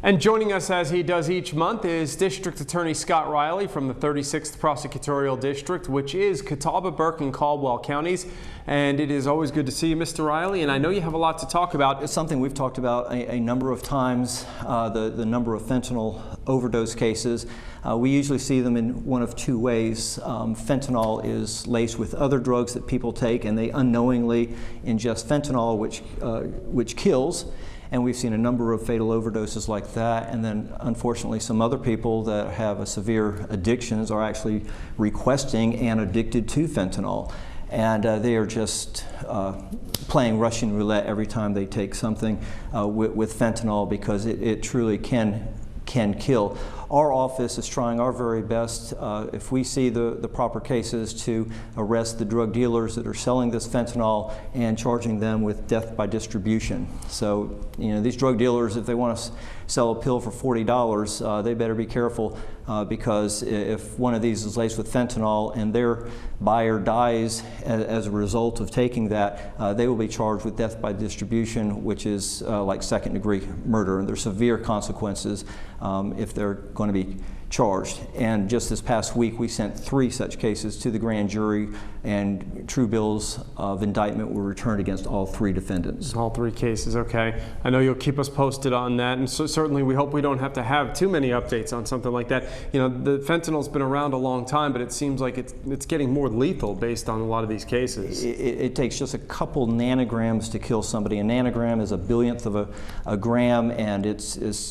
And joining us as he does each month is District Attorney Scott Reilly from the 36th Prosecutorial District, which is Catawba, Burke, and Caldwell counties. And it is always good to see you, Mr. Reilly, and I know you have a lot to talk about. It's something we've talked about a number of times, the number of fentanyl overdose cases. We usually see them in one of two ways. Fentanyl is laced with other drugs that people take, and they unknowingly ingest fentanyl, which kills. And we've seen a number of fatal overdoses like that. And then, unfortunately, some other people that have a severe addictions are actually requesting and addicted to fentanyl. And they are just playing Russian roulette every time they take something with fentanyl, because it truly can kill. Our office is trying our very best, if we see the proper cases, to arrest the drug dealers that are selling this fentanyl and charging them with death by distribution. So, these drug dealers, if they want to sell a pill for $40, they better be careful, because if one of these is laced with fentanyl and their buyer dies as a result of taking that, they will be charged with death by distribution, which is like second-degree murder, and there's severe consequences if they're going to be charged. And just this past week, we sent 3 such cases to the grand jury, and true bills of indictment were returned against all 3 defendants. All 3 cases, okay. I know you'll keep us posted on that, and so certainly we hope we don't have to have too many updates on something like that. The fentanyl's been around a long time, but it seems like it's getting more lethal based on a lot of these cases. It takes just a couple nanograms to kill somebody. A nanogram is a billionth of a gram, and it's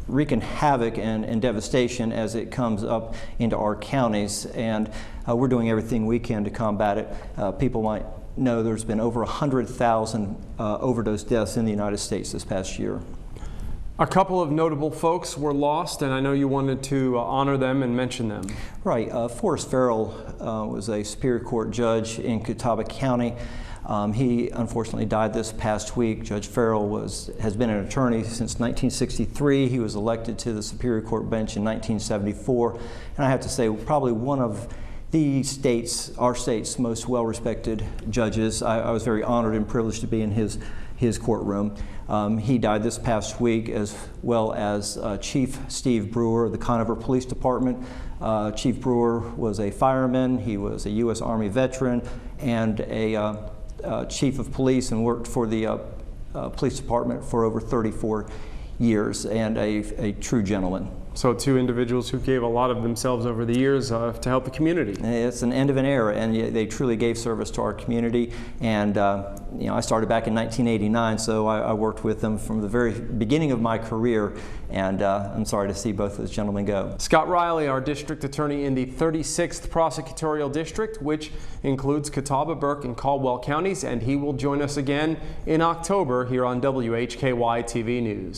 wreaking havoc and devastation as it comes up into our counties, and we're doing everything we can to combat it. People might know there's been over 100,000 overdose deaths in the United States this past year. A couple of notable folks were lost, and I know you wanted to honor them and mention them. Right. Forrest Farrell was a Superior Court judge in Catawba County. He unfortunately died this past week. Judge Farrell has been an attorney since 1963. He was elected to the Superior Court bench in 1974. And I have to say, probably one of our state's most well-respected judges. I was very honored and privileged to be in his courtroom. He died this past week, as well as Chief Steve Brewer of the Conover Police Department. Chief Brewer was a fireman. He was a U.S. Army veteran and a chief of police, and worked for the police department for over 34 years, and a true gentleman. So 2 individuals who gave a lot of themselves over the years to help the community. It's an end of an era, and they truly gave service to our community. And I started back in 1989, so I worked with them from the very beginning of my career, and I'm sorry to see both those gentlemen go. Scott Reilly, our district attorney in the 36th Prosecutorial District, which includes Catawba, Burke, and Caldwell counties, and he will join us again in October here on WHKY-TV News.